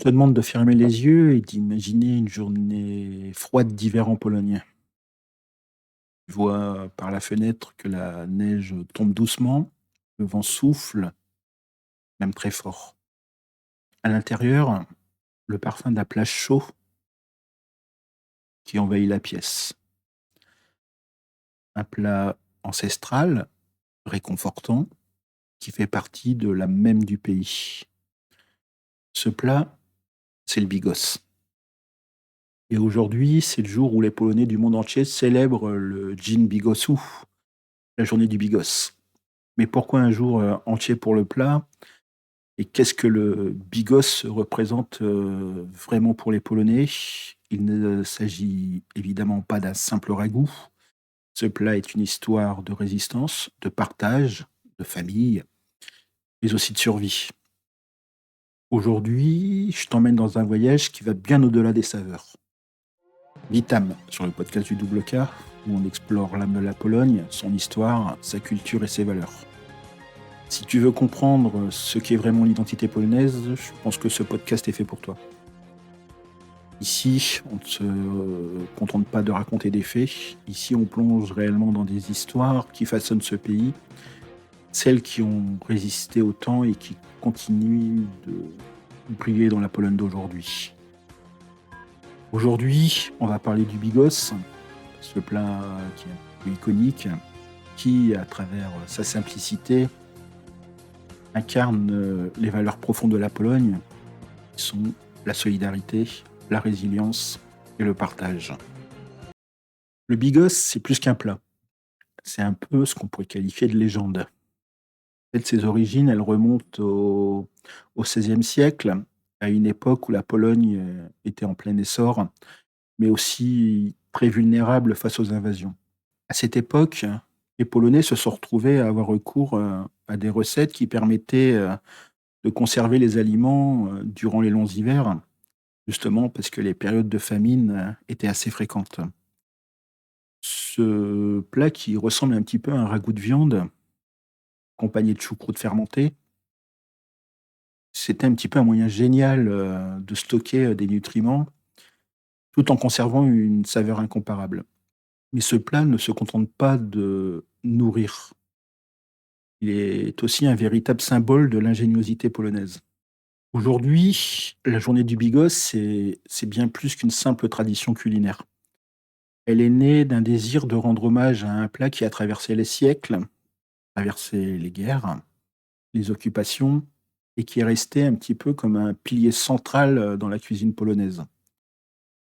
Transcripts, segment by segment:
Je te demande de fermer les yeux et d'imaginer une journée froide d'hiver en Pologne. Tu vois par la fenêtre que la neige tombe doucement, le vent souffle, même très fort. À l'intérieur, le parfum d'un plat chaud qui envahit la pièce. Un plat ancestral, réconfortant, qui fait partie de la même du pays. Ce plat, c'est le bigos. Et aujourd'hui, c'est le jour où les Polonais du monde entier célèbrent le Dzień Bigosu, la journée du bigos. Mais pourquoi un jour, entier pour le plat? Et qu'est-ce que le bigos représente, vraiment pour les Polonais? Il ne s'agit évidemment pas d'un simple ragoût. Ce plat est une histoire de résistance, de partage, de famille, mais aussi de survie. Aujourd'hui, je t'emmène dans un voyage qui va bien au-delà des saveurs. Vitam, sur le podcast du Double K, où on explore l'âme de la Pologne, son histoire, sa culture et ses valeurs. Si tu veux comprendre ce qu'est vraiment l'identité polonaise, je pense que ce podcast est fait pour toi. Ici, on ne se contente pas de raconter des faits. Ici, on plonge réellement dans des histoires qui façonnent ce pays, celles qui ont résisté au temps et qui continuent de briller dans la Pologne d'aujourd'hui. Aujourd'hui, on va parler du bigos, ce plat qui est un peu iconique, qui, à travers sa simplicité, incarne les valeurs profondes de la Pologne, qui sont la solidarité, la résilience et le partage. Le bigos, c'est plus qu'un plat. C'est un peu ce qu'on pourrait qualifier de légende. En fait, ses origines, elles remontent au XVIe siècle, à une époque où la Pologne était en plein essor, mais aussi très vulnérable face aux invasions. À cette époque, les Polonais se sont retrouvés à avoir recours à des recettes qui permettaient de conserver les aliments durant les longs hivers, justement parce que les périodes de famine étaient assez fréquentes. Ce plat qui ressemble un petit peu à un ragoût de viande, accompagné de choucroute fermentée, c'était un petit peu un moyen génial, de stocker, des nutriments, tout en conservant une saveur incomparable. Mais ce plat ne se contente pas de nourrir. Il est aussi un véritable symbole de l'ingéniosité polonaise. Aujourd'hui, la journée du bigos, c'est bien plus qu'une simple tradition culinaire. Elle est née d'un désir de rendre hommage à un plat qui a traversé les siècles, traversé les guerres, les occupations et qui est resté un petit peu comme un pilier central, dans la cuisine polonaise.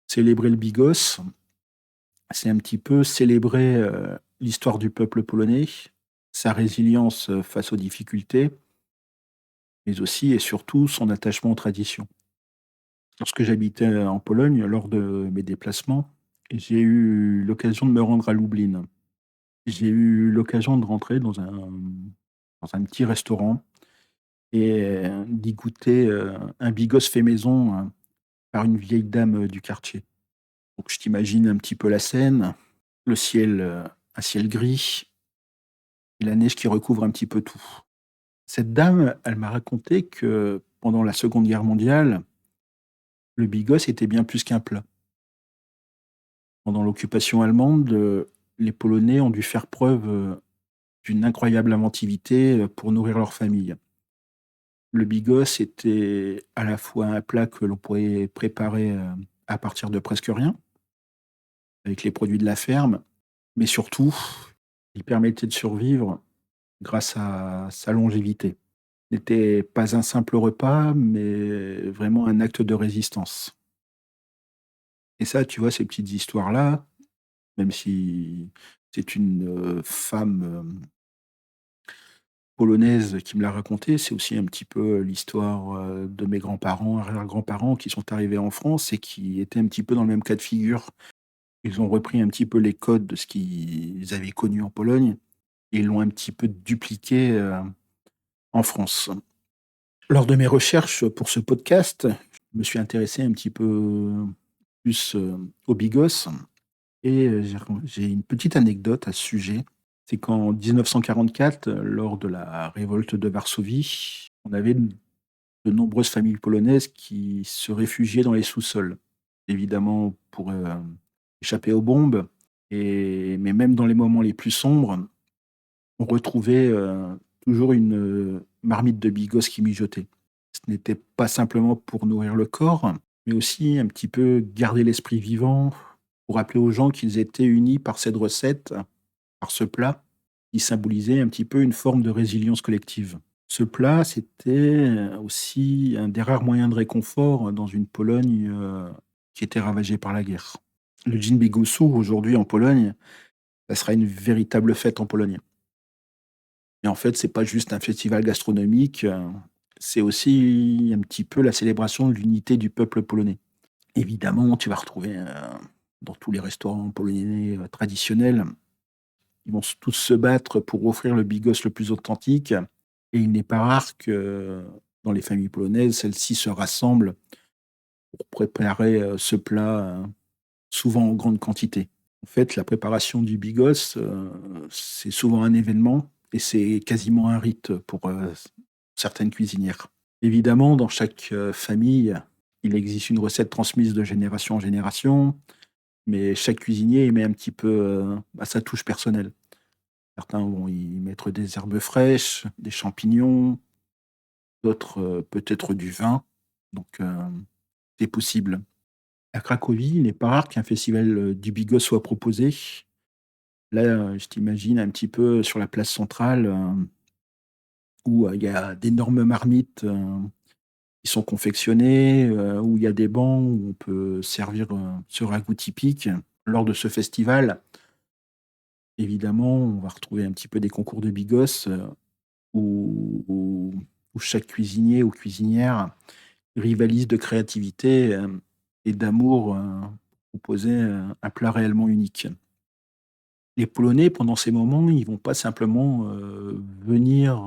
Célébrer le bigos, c'est un petit peu célébrer, l'histoire du peuple polonais, sa résilience, face aux difficultés, mais aussi et surtout son attachement aux traditions. Lorsque j'habitais en Pologne, lors de mes déplacements, j'ai eu l'occasion de me rendre à Lublin. J'ai eu l'occasion de rentrer dans un petit restaurant et d'y goûter, un bigos fait maison, par une vieille dame, du quartier. Donc je t'imagine un petit peu la scène, le ciel, un ciel gris et la neige qui recouvre un petit peu tout. Cette dame, elle m'a raconté que pendant la Seconde Guerre mondiale, le bigos était bien plus qu'un plat. Pendant l'occupation allemande, les Polonais ont dû faire preuve, d'une incroyable inventivité, pour nourrir leur famille. Le bigos était à la fois un plat que l'on pouvait préparer, à partir de presque rien, avec les produits de la ferme, mais surtout, il permettait de survivre grâce à sa longévité. Ce n'était pas un simple repas, mais vraiment un acte de résistance. Et ça, tu vois, ces petites histoires-là, même si c'est une, femme, polonaise qui me l'a raconté, c'est aussi un petit peu l'histoire, de mes grands-parents, arrière-grands-parents qui sont arrivés en France et qui étaient un petit peu dans le même cas de figure. Ils ont repris un petit peu les codes de ce qu'ils avaient connu en Pologne et l'ont un petit peu dupliqué, en France. Lors de mes recherches pour ce podcast, je me suis intéressé un petit peu plus, aux bigos et j'ai une petite anecdote à ce sujet. C'est qu'en 1944, lors de la révolte de Varsovie, on avait de nombreuses familles polonaises qui se réfugiaient dans les sous-sols, évidemment pour, échapper aux bombes mais même dans les moments les plus sombres, on retrouvait, toujours une, marmite de bigos qui mijotait. Ce n'était pas simplement pour nourrir le corps, mais aussi un petit peu garder l'esprit vivant, pour rappeler aux gens qu'ils étaient unis par cette recette, par ce plat, qui symbolisait un petit peu une forme de résilience collective. Ce plat, c'était, aussi un des rares moyens de réconfort dans une Pologne, qui était ravagée par la guerre. Le Dzień Bigussu, aujourd'hui en Pologne, ça sera une véritable fête en Pologne. Et en fait, c'est pas juste un festival gastronomique, c'est aussi un petit peu la célébration de l'unité du peuple polonais. Évidemment, tu vas retrouver, dans tous les restaurants polonais, traditionnels, ils vont tous se battre pour offrir le bigos le plus authentique et il n'est pas rare que dans les familles polonaises, celles-ci se rassemblent pour préparer, ce plat, souvent en grande quantité. En fait, la préparation du bigos, c'est souvent un événement et c'est quasiment un rite pour, certaines cuisinières. Évidemment, dans chaque, famille, il existe une recette transmise de génération en génération, mais chaque cuisinier y met un petit peu, sa touche personnelle. Certains vont y mettre des herbes fraîches, des champignons, d'autres, peut-être du vin, donc c'est possible. À Cracovie, il n'est pas rare qu'un festival, du bigos soit proposé. Là, je t'imagine un petit peu sur la place centrale, où, il y a d'énormes marmites, qui sont confectionnées, où il y a des bancs où on peut servir, ce ragoût typique. Lors de ce festival, évidemment, on va retrouver un petit peu des concours de bigos, où chaque cuisinier ou cuisinière rivalise de créativité, et d'amour, pour proposer, un plat réellement unique. Les Polonais, pendant ces moments, ils vont pas simplement, venir,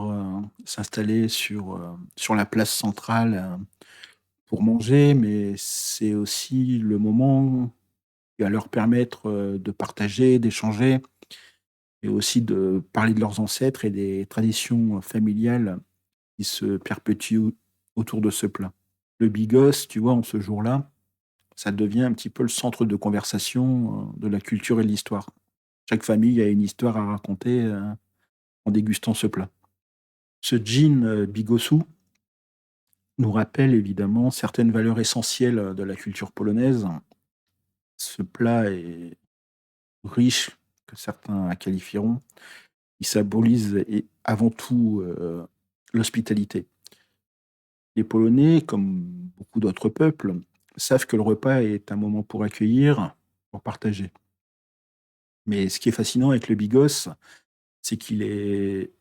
s'installer sur la place centrale, pour manger, mais c'est aussi le moment qui va leur permettre, de partager, d'échanger et aussi de parler de leurs ancêtres et des traditions familiales qui se perpétuent autour de ce plat. Le bigos, tu vois, en ce jour-là, ça devient un petit peu le centre de conversation, de la culture et de l'histoire. Chaque famille a une histoire à raconter, en dégustant ce plat. Ce gin, bigossu nous rappelle évidemment certaines valeurs essentielles, de la culture polonaise. Ce plat est riche, que certains qualifieront. Il symbolise avant tout, l'hospitalité. Les Polonais, comme beaucoup d'autres peuples, savent que le repas est un moment pour accueillir, pour partager. Mais ce qui est fascinant avec le bigos, c'est qu'il est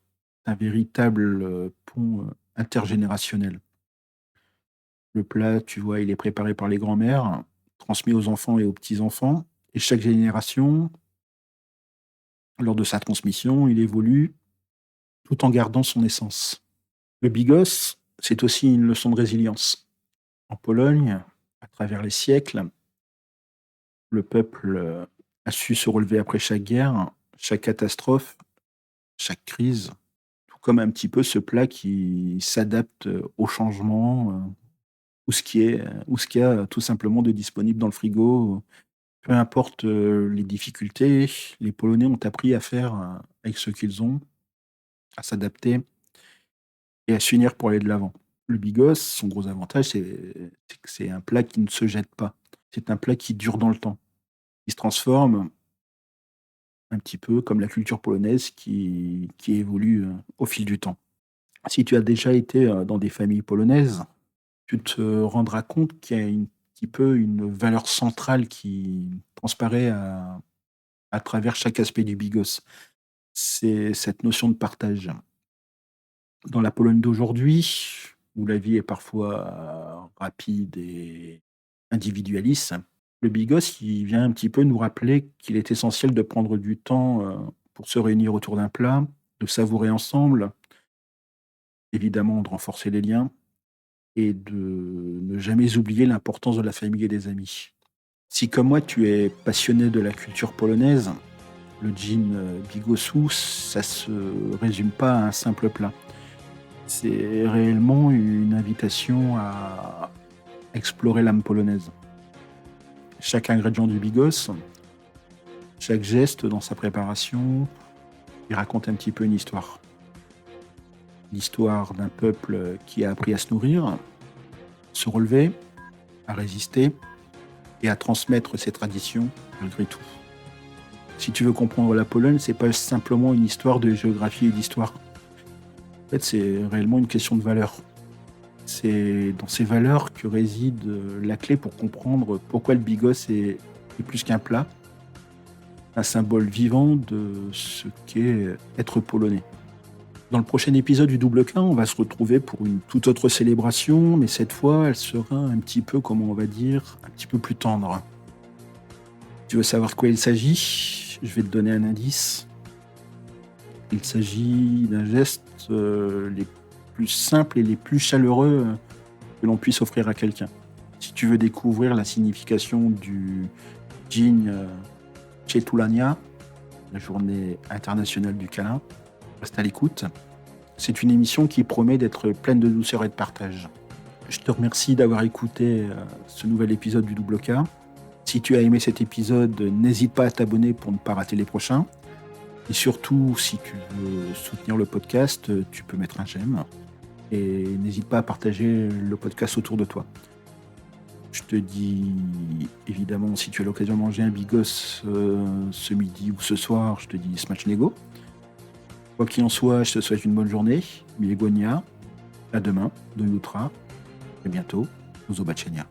un véritable, pont, intergénérationnel. Le plat, tu vois, il est préparé par les grands-mères, transmis aux enfants et aux petits-enfants et chaque génération, lors de sa transmission, il évolue tout en gardant son essence. Le bigos, c'est aussi une leçon de résilience. En Pologne, à travers les siècles, le peuple, a su se relever après chaque guerre, chaque catastrophe, chaque crise, tout comme un petit peu ce plat qui s'adapte, au changement, ou ce qu'il y a tout simplement de disponible dans le frigo. Peu importe, les difficultés, les Polonais ont appris à faire, avec ce qu'ils ont, à s'adapter et à s'unir pour aller de l'avant. Le bigos, son gros avantage, c'est que c'est un plat qui ne se jette pas. C'est un plat qui dure dans le temps. Il se transforme un petit peu comme la culture polonaise qui évolue, au fil du temps. Si tu as déjà été, dans des familles polonaises, tu te rendras compte qu'il y a un petit peu une valeur centrale qui transparaît à travers chaque aspect du bigos. C'est cette notion de partage. Dans la Pologne d'aujourd'hui, où la vie est parfois rapide et individualiste, le bigos, il vient un petit peu nous rappeler qu'il est essentiel de prendre du temps, pour se réunir autour d'un plat, de savourer ensemble, évidemment de renforcer les liens et de ne jamais oublier l'importance de la famille et des amis. Si comme moi tu es passionné de la culture polonaise, le gin, bigossu, ça se résume pas à un simple plat. C'est réellement une invitation à explorer l'âme polonaise. Chaque ingrédient du bigos, chaque geste dans sa préparation, il raconte un petit peu une histoire. L'histoire d'un peuple qui a appris à se nourrir, se relever, à résister et à transmettre ses traditions malgré tout. Si tu veux comprendre la Pologne, c'est pas simplement une histoire de géographie et d'histoire. En fait, c'est réellement une question de valeur. C'est dans ces valeurs que réside la clé pour comprendre pourquoi le bigos est plus qu'un plat, un symbole vivant de ce qu'est être polonais. Dans le prochain épisode du Double K, on va se retrouver pour une toute autre célébration, mais cette fois, elle sera un petit peu, comment on va dire, un petit peu plus tendre. Tu veux savoir de quoi il s'agit? Je vais te donner un indice. Il s'agit d'un geste les plus simples et les plus chaleureux que l'on puisse offrir à quelqu'un. Si tu veux découvrir la signification du Dzień Przytulania, la journée internationale du câlin, reste à l'écoute. C'est une émission qui promet d'être pleine de douceur et de partage. Je te remercie d'avoir écouté ce nouvel épisode du Double K. Si tu as aimé cet épisode, n'hésite pas à t'abonner pour ne pas rater les prochains. Et surtout, si tu veux soutenir le podcast, tu peux mettre un j'aime. Et n'hésite pas à partager le podcast autour de toi. Je te dis, évidemment, si tu as l'occasion de manger un bigos ce midi ou ce soir, je te dis smash nego. Quoi qu'il en soit, je te souhaite une bonne journée. Miłego dnia. À demain, do jutra. À bientôt. Do zobaczenia.